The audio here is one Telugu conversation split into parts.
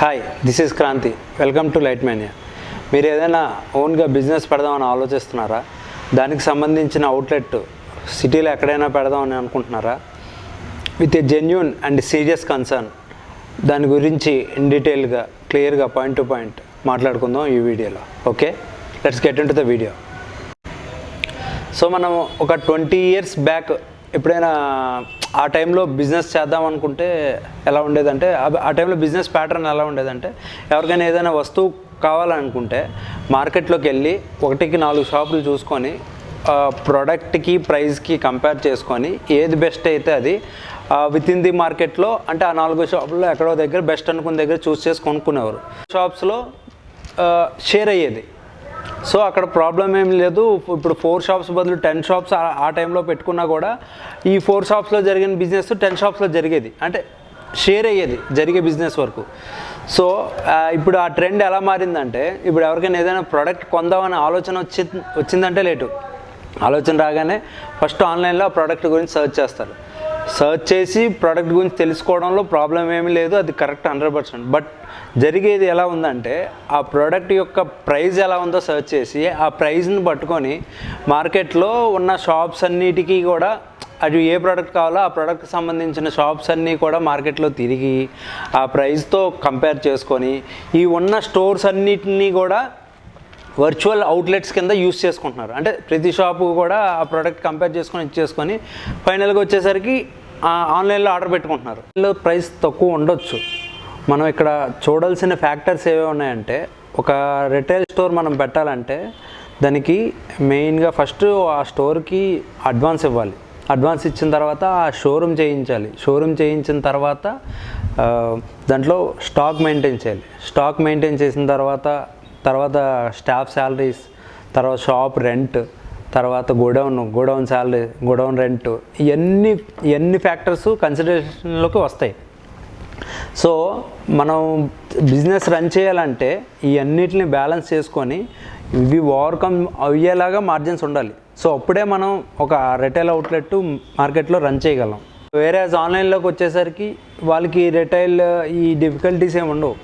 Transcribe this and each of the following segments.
Hi, this is Kranthi. Welcome to Light Mania. మీరు ఏదైనా ఓన్గా బిజినెస్ పెడదామని ఆలోచిస్తున్నారా? దానికి సంబంధించిన అవుట్లెట్ సిటీలో ఎక్కడైనా పెడదామని అనుకుంటున్నారా? With a genuine and serious concern దాని గురించి ఇన్ డీటెయిల్గా క్లియర్గా పాయింట్ టు పాయింట్ మాట్లాడుకుందాం ఈ వీడియోలో. Okay, let's get in to the video. So మనం ఒక 20 years బ్యాక్ ఎప్పుడైనా ఆ టైంలో బిజినెస్ చేద్దాం అనుకుంటే ఎలా ఉండేదంటే, ఆ టైంలో బిజినెస్ ప్యాటర్న్ ఎలా ఉండేదంటే, ఎవరికైనా ఏదైనా వస్తువు కావాలనుకుంటే మార్కెట్లోకి వెళ్ళి 1-4 షాపులు చూసుకొని ప్రోడక్ట్కి ప్రైస్కి కంపేర్ చేసుకొని ఏది బెస్ట్ అయితే అది విత్ ఇన్ ది మార్కెట్లో, అంటే ఆ 4 షాపుల్లో ఎక్కడో దగ్గర బెస్ట్ అనుకున్న దగ్గర చూస్ చేసి కొనుక్కునేవారు. షాప్స్లో షేర్ అయ్యేది. సో అక్కడ ప్రాబ్లం ఏం లేదు. ఇప్పుడు 4 షాప్స్ బదులు 10 షాప్స్ ఆ టైంలో పెట్టుకున్నా కూడా ఈ 4 షాప్స్లో జరిగిన బిజినెస్ 10 షాప్స్లో జరిగేది, అంటే షేర్ అయ్యేది జరిగే బిజినెస్ వరకు. సో ఇప్పుడు ఆ ట్రెండ్ ఎలా మారిందంటే, ఇప్పుడు ఎవరికైనా ఏదైనా ప్రోడక్ట్ కొందామని ఆలోచన వచ్చిందంటే లేటు. ఆలోచన రాగానే ఫస్ట్ ఆన్లైన్లో ఆ ప్రోడక్ట్ గురించి సర్చ్ చేస్తారు. సర్చ్ చేసి ప్రోడక్ట్ గురించి తెలుసుకోవడంలో ప్రాబ్లం ఏమీ లేదు, అది కరెక్ట్ 100%. బట్ జరిగేది ఎలా ఉందంటే, ఆ ప్రోడక్ట్ యొక్క ప్రైస్ ఎలా ఉందో సర్చ్ చేసి ఆ ప్రైస్ని పట్టుకొని మార్కెట్లో ఉన్న షాప్స్ అన్నిటికీ కూడా అది ఏ ప్రోడక్ట్ కావాలో ఆ ప్రోడక్ట్కి సంబంధించిన షాప్స్ అన్నీ కూడా మార్కెట్లో తిరిగి ఆ ప్రైస్తో కంపేర్ చేసుకొని ఈ ఉన్న స్టోర్స్ అన్నిటినీ కూడా వర్చువల్ అవుట్లెట్స్ కింద యూస్ చేసుకుంటున్నారు. అంటే ప్రతి షాపు కూడా ఆ ప్రోడక్ట్ కంపేర్ చేసుకొని ఇచ్చేసుకొని ఫైనల్గా వచ్చేసరికి ఆన్లైన్లో ఆర్డర్ పెట్టుకుంటున్నారు. ప్రైస్ తక్కువ ఉండొచ్చు. మనం ఇక్కడ చూడాల్సిన ఫ్యాక్టర్స్ ఏవే ఉన్నాయంటే, ఒక రిటైల్ స్టోర్ మనం పెట్టాలంటే దానికి మెయిన్గా ఫస్ట్ ఆ స్టోర్కి అడ్వాన్స్ ఇవ్వాలి. అడ్వాన్స్ ఇచ్చిన తర్వాత ఆ షోరూమ్ చేయించాలి. షోరూమ్ చేయించిన తర్వాత దాంట్లో స్టాక్ మెయింటైన్ చేయాలి. స్టాక్ మెయింటైన్ చేసిన తర్వాత స్టాఫ్ శాలరీస్, తర్వాత షాప్ రెంట్, తర్వాత గోడౌన్ శాలరీ, గోడౌన్ రెంట్, ఇవన్నీ ఫ్యాక్టర్స్ కన్సిడరేషన్లోకి వస్తాయి. సో మనం బిజినెస్ రన్ చేయాలంటే ఈ అన్నిటిని బ్యాలెన్స్ చేసుకొని ఇవి ఓవర్కమ్ అయ్యేలాగా మార్జిన్స్ ఉండాలి. సో అప్పుడే మనం ఒక రిటైల్ అవుట్లెట్ మార్కెట్లో రన్ చేయగలం. వేరే ఆన్లైన్లోకి వచ్చేసరికి వాళ్ళకి రిటైల్ ఈ డిఫికల్టీస్ ఏమి ఉండవు.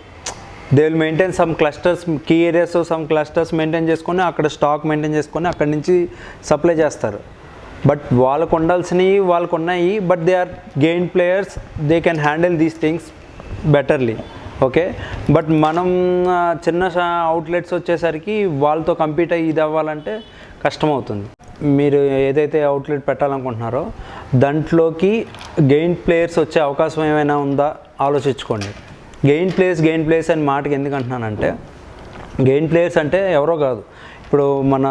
They will maintain some clusters, key areas some clusters maintain చేసుకొని అక్కడ స్టాక్ మెయింటైన్ చేసుకొని అక్కడి నుంచి సప్లై చేస్తారు. బట్ వాళ్ళకు ఉండాల్సినవి వాళ్ళకు ఉన్నాయి. But they are gain players, they can handle these things betterly. Okay, but మనం చిన్న అవుట్లెట్స్ వచ్చేసరికి వాళ్ళతో కంపీట్ అయ్యి ఇది అవ్వాలంటే కష్టమవుతుంది. మీరు ఏదైతే అవుట్లెట్ పెట్టాలనుకుంటున్నారో దాంట్లోకి గెయిన్ ప్లేయర్స్ వచ్చే అవకాశం ఏమైనా ఉందా ఆలోచించుకోండి. గెయిన్ ప్లేయర్స్ అని మాటకి ఎందుకు అంటున్నానంటే, గెయిన్ ప్లేయర్స్ అంటే ఎవరో కాదు, ఇప్పుడు మన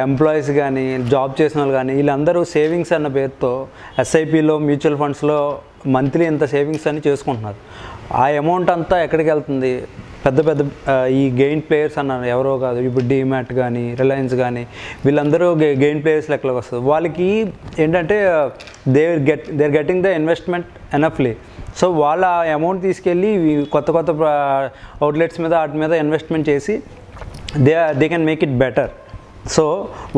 ఎంప్లాయీస్ కానీ జాబ్ చేసిన వాళ్ళు కానీ వీళ్ళందరూ సేవింగ్స్ అన్న పేరుతో ఎస్ఐపిలో మ్యూచువల్ ఫండ్స్లో మంత్లీ ఇంత సేవింగ్స్ అని చేసుకుంటున్నారు. ఆ అమౌంట్ అంతా ఎక్కడికి వెళ్తుంది? పెద్ద ఈ గెయిన్ ప్లేయర్స్ అన్నారు, ఎవరో కాదు. ఇప్పుడు డీమ్యాట్ కానీ రిలయన్స్ కానీ వీళ్ళందరూ గెయిన్ ప్లేయర్స్ లెక్కలోకి వస్తుంది. వాళ్ళకి ఏంటంటే they are getting the investment enoughly. So వాళ్ళ అమౌంట్ తీసుకెళ్ళి కొత్త అవుట్లెట్స్ మీద వాటి మీద ఇన్వెస్ట్మెంట్ చేసి they can make it better. So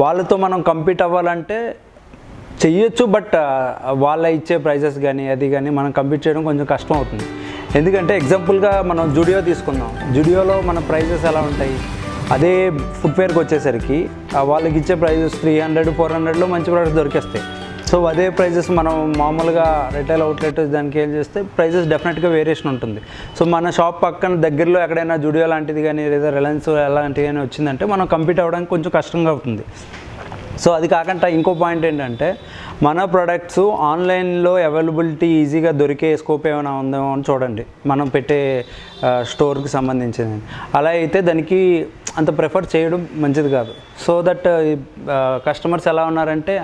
వాళ్ళతో మనం కంపీట్ అవ్వాలంటే చెయ్యొచ్చు, బట్ వాళ్ళ ఇచ్చే ప్రైజెస్ కానీ అది కానీ మనం కంపీట్ చేయడం కొంచెం కష్టం అవుతుంది. ఎందుకంటే ఎగ్జాంపుల్గా మనం జుడియో తీసుకుందాం. జుడియోలో మన ప్రైజెస్ ఎలా ఉంటాయి? అదే ఫుట్వేర్కి వచ్చేసరికి వాళ్ళకి ఇచ్చే ప్రైజెస్ 300-400లో మంచి ప్రోడక్ట్స్ దొరికేస్తాయి. సో అదే ప్రైజెస్ మనం మామూలుగా రిటైల్ అవుట్లెట్ దానికి ఏం చేస్తే ప్రైజెస్ డెఫినెట్గా వేరియేషన్ ఉంటుంది. సో మన షాప్ పక్కన దగ్గరలో ఎక్కడైనా జుడియో లాంటిది కానీ లేదా రిలయన్స్ అలాంటివి కానీ వచ్చిందంటే మనం కంపీట్ అవ్వడానికి కొంచెం కష్టంగా అవుతుంది. సో అది కాకుండా ఇంకో పాయింట్ ఏంటంటే, మన ప్రోడక్ట్స్ ఆన్లైన్లో అవైలబిలిటీ ఈజీగా దొరికే స్కోప్ ఏమైనా ఉందేమో అని చూడండి, మనం పెట్టే స్టోర్కి సంబంధించింది. అలా అయితే దానికి అంత ప్రిఫర్ చేయడం మంచిది కాదు. సో దట్ కస్టమర్స్ ఎలా ఉన్నారంటే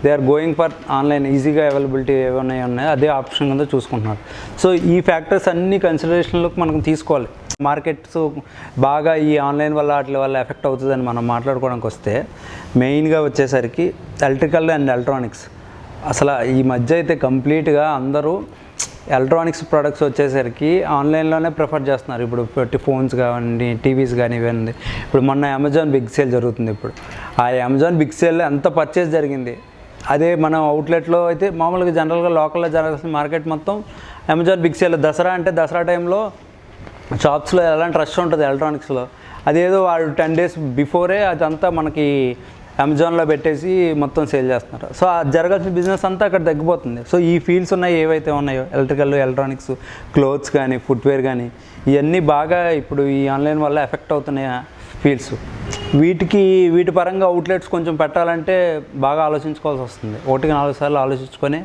they are going for online, ఈజీగా అవైలబిలిటీ ఏమైనా ఉన్నాయో అదే ఆప్షన్ కింద చూసుకుంటున్నారు. సో ఈ ఫ్యాక్టర్స్ అన్ని కన్సిడరేషన్లోకి మనం తీసుకోవాలి. మార్కెట్స్ బాగా ఈ ఆన్లైన్ వాటి వల్ల ఎఫెక్ట్ అవుతుందని మనం మాట్లాడుకోవడానికి వస్తే, మెయిన్గా వచ్చేసరికి ఎలక్ట్రికల్ అండ్ ఎలక్ట్రానిక్స్. అసలు ఈ మధ్య అయితే కంప్లీట్గా అందరూ ఎలక్ట్రానిక్స్ ప్రొడక్ట్స్ వచ్చేసరికి ఆన్లైన్లోనే ప్రిఫర్ చేస్తున్నారు. ఇప్పుడు ఫోన్స్ కానివ్వండి, టీవీస్ కానివ్వండి. ఇప్పుడు మొన్న అమెజాన్ బిగ్ సేల్ జరుగుతుంది. ఇప్పుడు ఆ అమెజాన్ బిగ్ సేల్లో ఎంత పర్చేస్ జరిగింది. అదే మనం అవుట్లెట్లో అయితే మామూలుగా జనరల్గా లోకల్లో జరగాల్సిన మార్కెట్ మొత్తం అమెజాన్ బిగ్ సేల్. దసరా అంటే దసరా టైంలో షాప్స్లో ఎలాంటి రష్ ఉంటుంది ఎలక్ట్రానిక్స్లో, అదేదో వాడు 10 days బిఫోరే అదంతా మనకి అమెజాన్లో పెట్టేసి మొత్తం సేల్ చేస్తున్నారు. సో అది జరగాల్సిన బిజినెస్ అంతా అక్కడ తగ్గిపోతుంది. సో ఈ ఫీల్డ్స్ ఉన్నాయి ఏవైతే ఉన్నాయో ఎలక్ట్రికల్, ఎలక్ట్రానిక్స్, క్లోత్స్ కానీ, ఫుట్వేర్ కానీ, ఇవన్నీ బాగా ఇప్పుడు ఈ ఆన్లైన్ వల్ల ఎఫెక్ట్ అవుతున్నాయి ఫీల్డ్స్. వీటి పరంగా అవుట్లెట్స్ కొంచెం పెట్టాలంటే బాగా ఆలోచించుకోవాల్సి వస్తుంది. 1-4 సార్లు ఆలోచించుకొని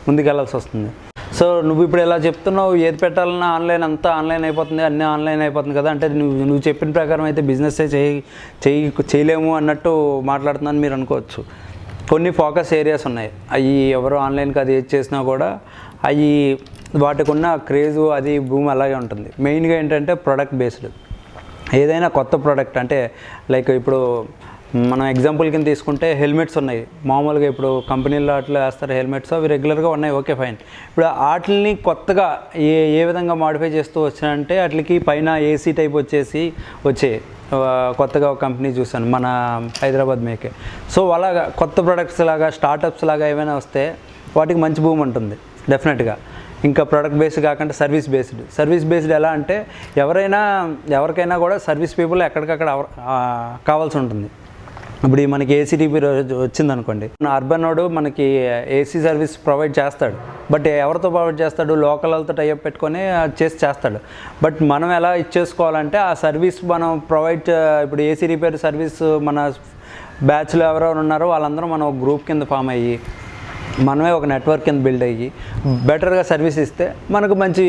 ముందుకెళ్ళాల్సి వస్తుంది. సో నువ్వు ఇప్పుడు ఎలా చెప్తున్నావు, ఏది పెట్టాలన్నా ఆన్లైన్, అంతా ఆన్లైన్ అయిపోతుంది, అన్నీ ఆన్లైన్ అయిపోతుంది కదా, అంటే నువ్వు చెప్పిన ప్రకారం అయితే బిజినెస్సే చేయలేము అన్నట్టు మాట్లాడుతున్నాను మీరు అనుకోవచ్చు. కొన్ని ఫోకస్ ఏరియాస్ ఉన్నాయి, అవి ఎవరు ఆన్లైన్కి అది ఏది చేసినా కూడా అవి వాటికి ఉన్న క్రేజు, అది భూమి అలాగే ఉంటుంది. మెయిన్గా ఏంటంటే ప్రొడక్ట్ బేస్డ్. ఏదైనా కొత్త ప్రోడక్ట్ అంటే లైక్ ఇప్పుడు మనం ఎగ్జాంపుల్ కింద తీసుకుంటే హెల్మెట్స్ ఉన్నాయి. మామూలుగా ఇప్పుడు కంపెనీల్లో అట్లా వేస్తారు హెల్మెట్స్, అవి రెగ్యులర్గా ఉన్నాయి, ఓకే ఫైన్. ఇప్పుడు వాటిని కొత్తగా ఏ విధంగా మాడిఫై చేస్తూ వచ్చానంటే వాటికి పైన ఏసీ టైప్ వచ్చే కొత్తగా ఒక కంపెనీ చూశాను మన హైదరాబాద్ మేకే. సో అలాగా కొత్త ప్రొడక్ట్స్ లాగా, స్టార్టప్స్ లాగా ఏమైనా వస్తే వాటికి మంచి భూమి ఉంటుంది డెఫినెట్గా. ఇంకా ప్రోడక్ట్ బేస్డ్ కాకుండా సర్వీస్ బేస్డ్ ఎలా అంటే ఎవరికైనా కూడా సర్వీస్ పీపుల్ ఎక్కడికక్కడ కావాల్సి ఉంటుంది. ఇప్పుడు మనకి ఏసీటీపీ వచ్చిందనుకోండి, అర్బన్ వాడు మనకి ఏసీ సర్వీస్ ప్రొవైడ్ చేస్తాడు, బట్ ఎవరితో ప్రొవైడ్ చేస్తాడు, లోకల్ వాళ్ళతో టైఅప్ పెట్టుకొని చేస్తాడు. బట్ మనం ఎలా ఇచ్చేసుకోవాలంటే ఆ సర్వీస్ మనం ప్రొవైడ్, ఇప్పుడు ఏసీ రిపేర్ సర్వీస్ మన బ్యాచ్లో ఎవరెవరు ఉన్నారో వాళ్ళందరూ మనం ఒక గ్రూప్ కింద ఫామ్ అయ్యి మనమే ఒక నెట్వర్క్ కింద బిల్డ్ అయ్యి బెటర్గా సర్వీస్ ఇస్తే మనకు మంచి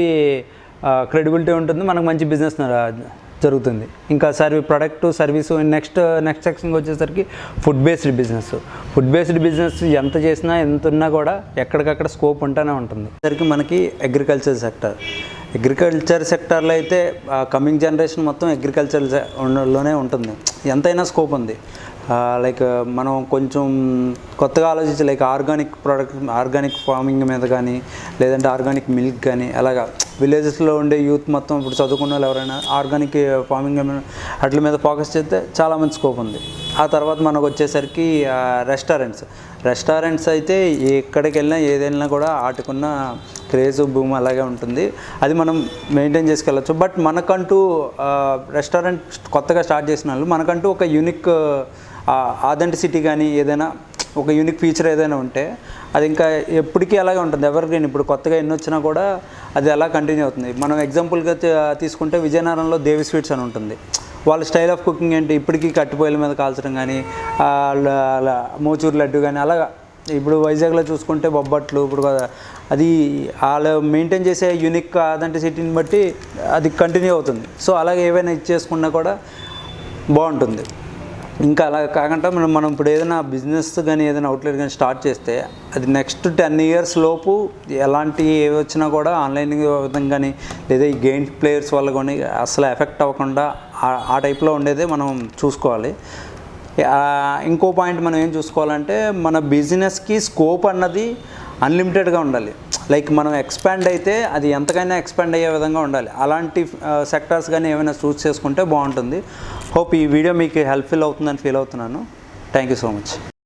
క్రెడిబిలిటీ ఉంటుంది, మనకు మంచి బిజినెస్ జరుగుతుంది. ఇంకా ప్రొడక్ట్ సర్వీసు నెక్స్ట్ సెక్షన్ వచ్చేసరికి ఫుడ్ బేస్డ్ బిజినెస్ ఎంత చేసినా ఎంత ఉన్నా కూడా ఎక్కడికక్కడ స్కోప్ ఉంటూనే ఉంటుంది. సరికి మనకి అగ్రికల్చర్ సెక్టార్లో అయితే కమింగ్ జనరేషన్ మొత్తం అగ్రికల్చర్లోనే ఉంటుంది, ఎంతైనా స్కోప్ ఉంది. లైక్ మనం కొంచెం కొత్తగా ఆలోచించి లైక్ ఆర్గానిక్ ఫార్మింగ్ మీద కానీ, లేదంటే ఆర్గానిక్ మిల్క్ కానీ, అలాగా విలేజెస్లో ఉండే యూత్ మొత్తం ఇప్పుడు చదువుకున్న వాళ్ళు ఎవరైనా ఆర్గానిక్ ఫార్మింగ్ అట్ల మీద ఫోకస్ చేస్తే చాలా మంచి స్కోప్ ఉంది. ఆ తర్వాత మనకు వచ్చేసరికి రెస్టారెంట్స్ అయితే ఎక్కడికి వెళ్ళినా ఏదైనా కూడా ఆటుకున్న క్రేజ్ భూమి అలాగే ఉంటుంది, అది మనం మెయింటైన్ చేసుకెళ్ళచ్చు. బట్ మనకంటూ రెస్టారెంట్ కొత్తగా స్టార్ట్ చేసిన వాళ్ళు మనకంటూ ఒక యూనిక్ ఆథెంటిసిటీ కానీ, ఏదైనా ఒక యూనిక్ ఫీచర్ ఏదైనా ఉంటే అది ఇంకా ఎప్పటికీ అలాగే ఉంటుంది, ఎవరిగ్రీన్. ఇప్పుడు కొత్తగా ఎన్ని వచ్చినా కూడా అది అలా కంటిన్యూ అవుతుంది. మనం ఎగ్జాంపుల్గా తీసుకుంటే విజయనగరంలో దేవి స్వీట్స్ అని ఉంటుంది. వాళ్ళ స్టైల్ ఆఫ్ కుకింగ్ ఏంటి, ఇప్పటికీ కట్టిపోయిల మీద కాల్చడం కానీ, మోచూరు లడ్డు కానీ, అలాగా. ఇప్పుడు వైజాగ్లో చూసుకుంటే బొబ్బట్లు, ఇప్పుడు అది వాళ్ళు మెయింటైన్ చేసే యూనిక్ ఆథెంటిసిటీని బట్టి అది కంటిన్యూ అవుతుంది. సో అలాగే ఏవైనా ఇచ్చేసుకున్నా కూడా బాగుంటుంది. ఇంకా అలా కాకుండా మనం ఇప్పుడు ఏదైనా బిజినెస్ కానీ, ఏదైనా అవుట్లెట్ కానీ స్టార్ట్ చేస్తే అది నెక్స్ట్ 10 years లోపు ఎలాంటి ఏవి వచ్చినా కూడా ఆన్లైన్ విధంగా కానీ, లేదా ఈ గేమ్ ప్లేయర్స్ వల్ల కానీ అసలు ఎఫెక్ట్ అవ్వకుండా ఆ టైప్లో ఉండేదే మనం చూసుకోవాలి. ఇంకో పాయింట్ మనం ఏం చూసుకోవాలంటే మన బిజినెస్కి స్కోప్ అన్నది అన్లిమిటెడ్గా ఉండాలి. లైక్ మనం ఎక్స్పాండ్ అయితే అది ఎంతకైనా ఎక్స్పాండ్ అయ్యే విధంగా ఉండాలి. అలాంటి సెక్టార్స్ కానీ ఏమైనా చూస్ చేసుకుంటే బాగుంటుంది. హోప్ ఈ వీడియో మీకు హెల్ప్ఫుల్ అవుతుందని ఫీల్ అవుతున్నాను. Thank you so much.